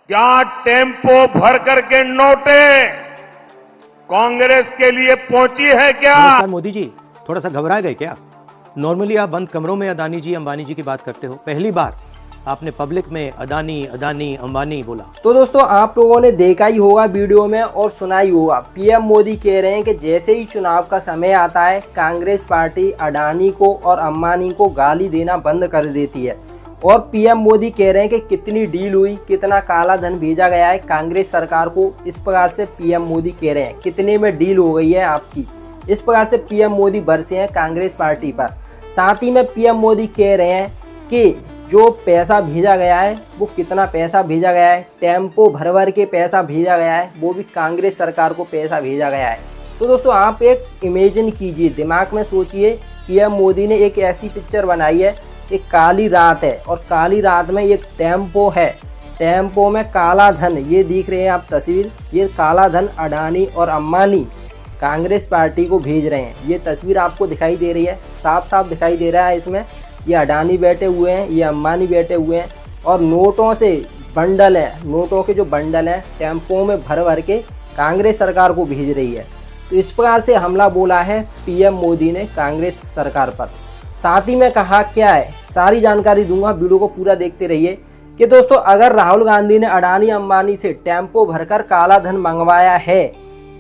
क्या टेम्पो भर करके नोटें कांग्रेस के लिए पहुंची है क्या? नमस्कार मोदी जी, थोड़ा सा घबरा गए क्या? नॉर्मली आप बंद कमरों में अदानी जी अंबानी जी की बात करते हो, पहली बार आपने पब्लिक में अदानी अंबानी बोला। तो दोस्तों आप लोगों ने देखा ही होगा वीडियो में और सुना ही होगा, पीएम मोदी कह रहे हैं कि जैसे ही चुनाव का समय आता है कांग्रेस पार्टी अडानी को और अंबानी को गाली देना बंद कर देती है। और पीएम मोदी कह रहे हैं कि कितनी डील हुई, कितना काला धन भेजा गया है कांग्रेस सरकार को। इस प्रकार से पीएम मोदी कह रहे हैं कितने में डील हो गई है आपकी। इस प्रकार से पीएम मोदी बरसे हैं कांग्रेस पार्टी पर। साथ ही में पीएम मोदी कह रहे हैं कि जो पैसा भेजा गया है वो कितना पैसा भेजा गया है, टेम्पो भर भर के पैसा भेजा गया है, वो भी कांग्रेस सरकार को पैसा भेजा गया है। तो दोस्तों आप एक इमेजिन कीजिए, दिमाग में सोचिए, पीएम मोदी ने एक ऐसी पिक्चर बनाई है, एक काली रात है और काली रात में एक टेम्पो है, टेम्पो में काला धन, ये दिख रहे हैं आप तस्वीर, ये काला धन अडानी और अंबानी कांग्रेस पार्टी को भेज रहे हैं। ये तस्वीर आपको दिखाई दे रही है, साफ साफ दिखाई दे रहा है। इसमें ये अडानी बैठे हुए हैं, ये अंबानी बैठे हुए हैं और नोटों से बंडल है, नोटों के जो बंडल हैं टेम्पो में भर भर के कांग्रेस सरकार को भेज रही है। तो इस प्रकार से हमला बोला है पीएम मोदी ने कांग्रेस सरकार पर। साथ ही में कहा क्या है, सारी जानकारी दूंगा, वीडियो को पूरा देखते रहिए। कि दोस्तों अगर राहुल गांधी ने अडानी अंबानी से टेम्पो भरकर काला धन मंगवाया है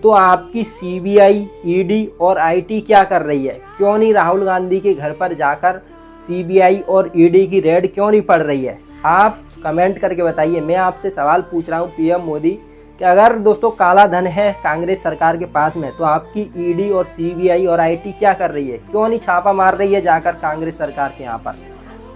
तो आपकी सीबीआई, ईडी और आईटी क्या कर रही है? क्यों नहीं राहुल गांधी के घर पर जाकर सीबीआई और ईडी की रेड क्यों नहीं पड़ रही है? आप कमेंट करके बताइए। मैं आपसे सवाल पूछ रहा हूँ पीएम मोदी कि अगर दोस्तों काला धन है कांग्रेस सरकार के पास में तो आपकी ईडी और सीबीआई और आईटी क्या कर रही है? क्यों नहीं छापा मार रही है जाकर कांग्रेस सरकार के यहाँ पर?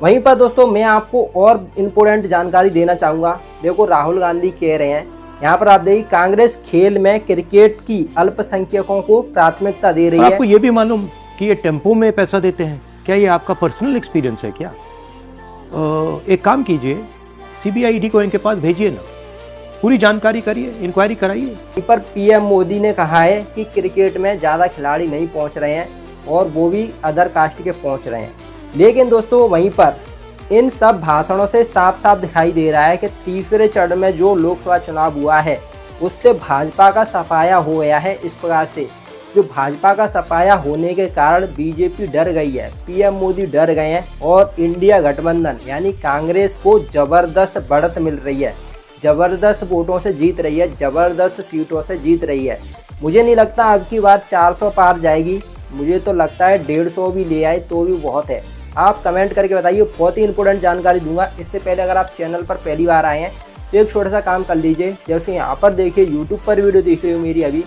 वहीं पर दोस्तों मैं आपको और इम्पोर्टेंट जानकारी देना चाहूँगा। देखो राहुल गांधी कह रहे हैं, यहाँ पर आप देखिए, कांग्रेस खेल में क्रिकेट की अल्पसंख्यकों को प्राथमिकता दे रही है। आपको ये भी मालूम कि ये टेम्पो में पैसा देते हैं? क्या ये आपका पर्सनल एक्सपीरियंस है क्या? एक काम कीजिए, सीबीआई ईडी को इनके पास भेजिए ना, पूरी जानकारी करिए, इंक्वायरी कराइए। पर पीएम मोदी ने कहा है कि क्रिकेट में ज़्यादा खिलाड़ी नहीं पहुंच रहे हैं और वो भी अदर कास्ट के पहुंच रहे हैं। लेकिन दोस्तों वहीं पर इन सब भाषणों से साफ साफ दिखाई दे रहा है कि तीसरे चरण में जो लोकसभा चुनाव हुआ है उससे भाजपा का सफाया हो गया है। इस प्रकार से जो भाजपा का सफाया होने के कारण बीजेपी डर गई है, पीएम मोदी डर गए हैं और इंडिया गठबंधन यानी कांग्रेस को जबरदस्त बढ़त मिल रही है, जबरदस्त वोटों से जीत रही है, जबरदस्त सीटों से जीत रही है। मुझे नहीं लगता अब की बार 400 पार जाएगी, मुझे तो लगता है 150 भी ले आए तो भी बहुत है। आप कमेंट करके बताइए, बहुत ही इंपॉर्टेंट जानकारी दूंगा। इससे पहले अगर आप चैनल पर पहली बार आए हैं तो एक छोटा सा काम कर लीजिए, जैसे यहाँ पर देखिए यूट्यूब पर वीडियो देख रहे हो मेरी अभी,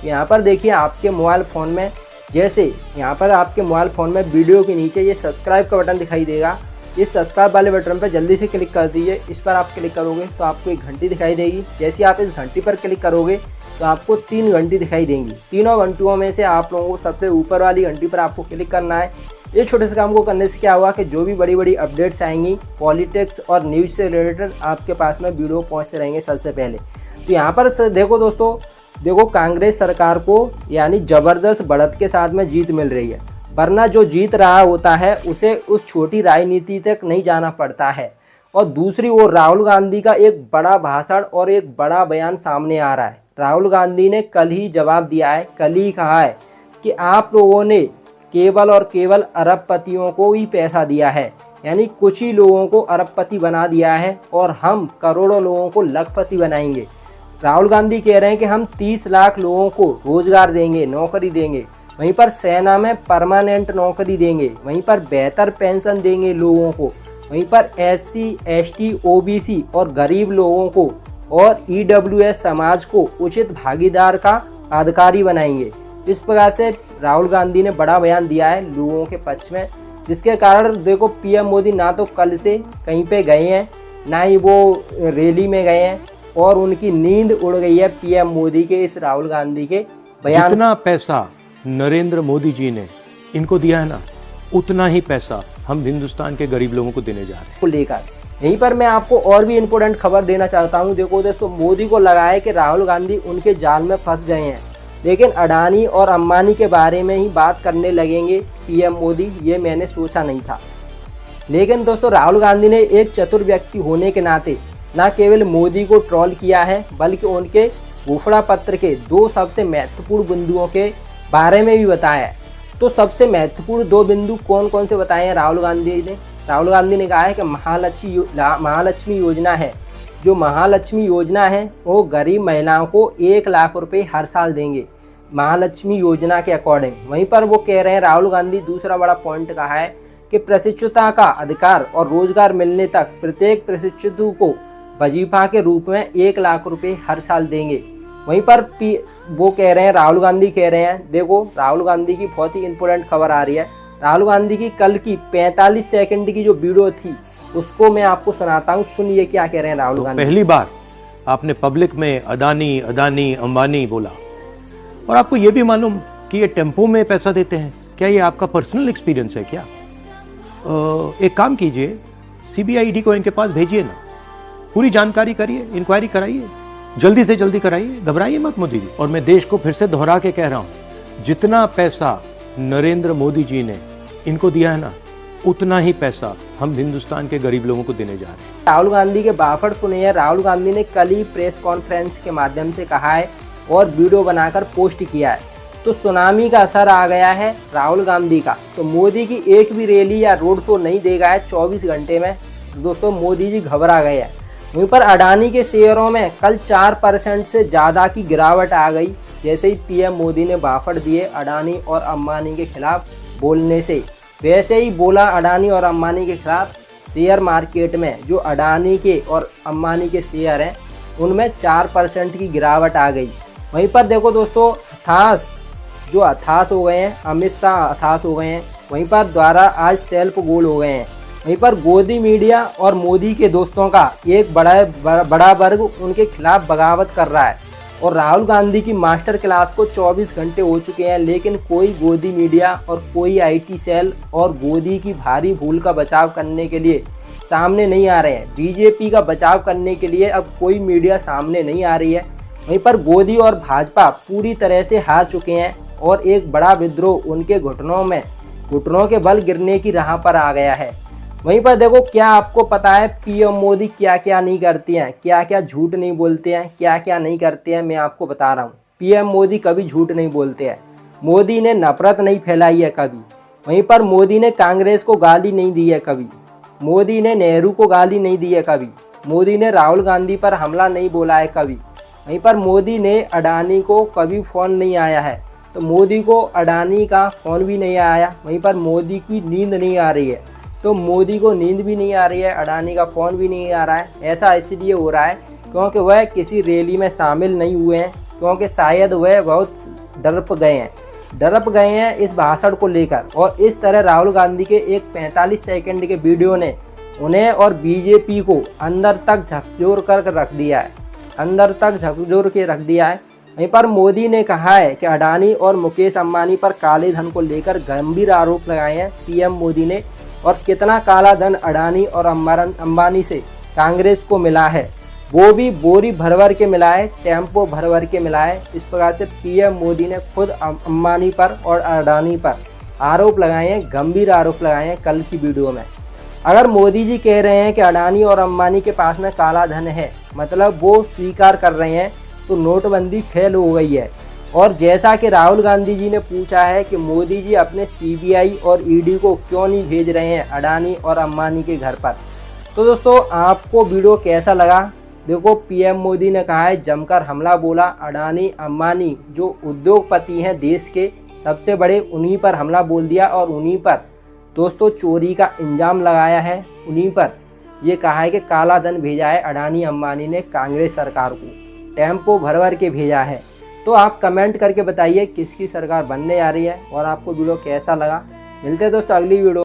यहाँ पर देखिए आपके मोबाइल फ़ोन में, जैसे यहाँ पर आपके मोबाइल फ़ोन में वीडियो के नीचे ये सब्सक्राइब का बटन दिखाई देगा, इस सब्सक्राइब वाले बटन पर जल्दी से क्लिक कर दीजिए। इस पर आप क्लिक करोगे तो आपको एक घंटी दिखाई देगी, जैसे आप इस घंटी पर क्लिक करोगे तो आपको 3 घंटी दिखाई देंगी। तीनों घंटियों में से आप लोगों को सबसे ऊपर वाली घंटी पर आपको क्लिक करना है। ये छोटे से काम को करने से क्या हुआ कि जो भी बड़ी बड़ी अपडेट्स आएंगी पॉलिटिक्स और न्यूज़ से रिलेटेड आपके पास में वीडियो पहुँचते रहेंगे सबसे पहले। तो यहाँ पर देखो दोस्तों, देखो कांग्रेस सरकार को यानी ज़बरदस्त बढ़त के साथ में जीत मिल रही है, वरना जो जीत रहा होता है उसे उस छोटी राजनीति तक नहीं जाना पड़ता है। और दूसरी ओर राहुल गांधी का एक बड़ा भाषण और एक बड़ा बयान सामने आ रहा है। राहुल गांधी ने कल ही जवाब दिया है, कल ही कहा है कि आप लोगों ने केवल और केवल अरबपतियों को ही पैसा दिया है, यानी कुछ ही लोगों को अरबपति बना दिया है और हम करोड़ों लोगों को लखपति बनाएंगे। राहुल गांधी कह रहे हैं कि हम 30 लाख लोगों को रोजगार देंगे, नौकरी देंगे, वहीं पर सेना में परमानेंट नौकरी देंगे, वहीं पर बेहतर पेंशन देंगे लोगों को, वहीं पर SC, ST, OBC और गरीब लोगों को और EWS समाज को उचित भागीदार का अधिकारी बनाएंगे। इस प्रकार से राहुल गांधी ने बड़ा बयान दिया है लोगों के पक्ष में, जिसके कारण देखो पीएम मोदी ना तो कल से कहीं पे गए हैं, ना ही वो रैली में गए हैं और उनकी नींद उड़ गई है पीएम मोदी के इस राहुल गांधी के बयान। जितना पैसा नरेंद्र मोदी जी ने इनको दिया है ना, उतना ही पैसा हम हिंदुस्तान के गरीब लोगों को देने जा रहे हैं को लेकर। यहीं पर मैं आपको और भी इम्पोर्टेंट खबर देना चाहता हूं। देखो दोस्तों, मोदी को लगा है कि राहुल गांधी उनके जाल में फंस गए हैं, लेकिन अडानी और अंबानी के बारे में ही बात करने लगेंगे पीएम मोदी, ये मैंने सोचा नहीं था। लेकिन दोस्तों राहुल गांधी ने एक चतुर व्यक्ति होने के नाते न केवल मोदी को ट्रोल किया है बल्कि उनके घोषणा पत्र के 2 सबसे महत्वपूर्ण बिंदुओं के बारे में भी बताया है। तो सबसे महत्वपूर्ण 2 बिंदु कौन कौन से बताए हैं राहुल गांधी ने? राहुल गांधी ने कहा है कि महालक्ष्मी योजना है, जो महालक्ष्मी योजना है वो गरीब महिलाओं को 1 लाख रुपए हर साल देंगे महालक्ष्मी योजना के अकॉर्डिंग। वहीं पर वो कह रहे हैं राहुल गांधी, दूसरा बड़ा पॉइंट कहा है कि प्रशिक्षुता का अधिकार और रोजगार मिलने तक प्रत्येक प्रशिक्षित को वजीफा के रूप में 1 लाख रुपए हर साल देंगे। वहीं पर वो कह रहे हैं, राहुल गांधी कह रहे हैं, देखो राहुल गांधी की बहुत ही इंपॉर्टेंट खबर आ रही है। राहुल गांधी की कल की 45 सेकंड की जो वीडियो थी उसको मैं आपको सुनाता हूँ, सुनिए क्या कह रहे हैं राहुल गांधी। पहली बार आपने पब्लिक में अदानी अंबानी बोला, और आपको ये भी मालूम कि ये टेम्पो में पैसा देते हैं। क्या ये आपका पर्सनल एक्सपीरियंस है क्या? एक काम कीजिए, CBID को इनके पास भेजिए ना, पूरी जानकारी करिए, इंक्वायरी कराइए, जल्दी से जल्दी कराइए, घबराइए मत मोदी जी। और मैं देश को फिर से दोहरा के कह रहा हूं, जितना पैसा नरेंद्र मोदी जी ने इनको दिया है ना, उतना ही पैसा हम हिंदुस्तान के गरीब लोगों को देने जा रहे हैं। राहुल गांधी के बाफड़ सुने हैं। राहुल गांधी ने कल ही प्रेस कॉन्फ्रेंस के माध्यम से कहा है और वीडियो बनाकर पोस्ट किया है। तो सुनामी का असर आ गया है राहुल गांधी का। तो मोदी की एक भी रैली या रोड शो नहीं देगा है 24 घंटे में। दोस्तों मोदी जी घबरा गए हैं। वहीं पर अडानी के शेयरों में कल 4% से ज़्यादा की गिरावट आ गई, जैसे ही PM मोदी ने बाफड़ दिए अडानी और अंबानी के खिलाफ बोलने से। वैसे ही बोला अडानी और अंबानी के खिलाफ, शेयर मार्केट में जो अडानी के और अंबानी के शेयर हैं उनमें 4% की गिरावट आ गई। वहीं पर देखो दोस्तों, हताश हो गए हैं, अमित शाह हताश हो गए हैं। वहीं पर द्वारा आज सेल्फ गोल हो गए हैं। वहीं पर गोदी मीडिया और मोदी के दोस्तों का एक बड़ा वर्ग उनके खिलाफ बगावत कर रहा है। और राहुल गांधी की मास्टर क्लास को 24 घंटे हो चुके हैं, लेकिन कोई गोदी मीडिया और कोई IT सेल और गोदी की भारी भूल का बचाव करने के लिए सामने नहीं आ रहे हैं। बीजेपी का बचाव करने के लिए अब कोई मीडिया सामने नहीं आ रही है। वहीं पर गोदी और भाजपा पूरी तरह से हार चुके हैं और एक बड़ा विद्रोह उनके घुटनों के बल गिरने की राह पर आ गया है। वहीं पर देखो, क्या आपको पता है PM मोदी क्या क्या नहीं करती हैं, क्या क्या झूठ नहीं बोलते हैं, क्या क्या नहीं करते हैं? मैं आपको बता रहा हूँ। PM मोदी कभी झूठ नहीं बोलते हैं। मोदी ने नफरत नहीं फैलाई है कभी। वहीं पर मोदी ने कांग्रेस को गाली नहीं दी है कभी। मोदी ने नेहरू को गाली नहीं दी है कभी। मोदी ने राहुल गांधी पर हमला नहीं बोला है कभी। वहीं पर मोदी ने अडानी को कभी फ़ोन नहीं आया है, तो मोदी को अडानी का फ़ोन भी नहीं आया। वहीं पर मोदी की नींद नहीं आ रही है, तो मोदी को नींद भी नहीं आ रही है, अडानी का फ़ोन भी नहीं आ रहा है। ऐसा इसलिए हो रहा है क्योंकि वह किसी रैली में शामिल नहीं हुए हैं, क्योंकि शायद वह बहुत डरप गए हैं इस भाषण को लेकर। और इस तरह राहुल गांधी के एक 45 सेकंड के वीडियो ने उन्हें और बीजेपी को अंदर तक झकझोर कर रख दिया है। वहीं पर मोदी ने कहा है कि अडानी और मुकेश अंबानी पर काले धन को लेकर गंभीर आरोप लगाए हैं PM मोदी ने। और कितना काला धन अडानी और अंबानी से कांग्रेस को मिला है, वो भी बोरी भर के मिला है, टेम्पो भर के मिला है। इस प्रकार से PM मोदी ने खुद अंबानी पर और अडानी पर आरोप लगाए हैं, गंभीर आरोप लगाए हैं कल की वीडियो में। अगर मोदी जी कह रहे हैं कि अडानी और अंबानी के पास में काला धन है, मतलब वो स्वीकार कर रहे हैं, तो नोटबंदी फेल हो गई है। और जैसा कि राहुल गांधी जी ने पूछा है कि मोदी जी अपने CBI और ED को क्यों नहीं भेज रहे हैं अडानी और अंबानी के घर पर। तो दोस्तों, आपको वीडियो कैसा लगा? देखो, PM मोदी ने कहा है, जमकर हमला बोला। अडानी अंबानी जो उद्योगपति हैं देश के सबसे बड़े, उन्हीं पर हमला बोल दिया और उन्हीं पर दोस्तों चोरी का इल्जाम लगाया है। उन्हीं पर ये कहा है कि काला धन भेजा है अडानी अंबानी ने कांग्रेस सरकार को, टेम्पो भर के भेजा है। तो आप कमेंट करके बताइए किसकी सरकार बनने आ रही है और आपको वीडियो कैसा लगा। मिलते हैं दोस्तों अगली वीडियो।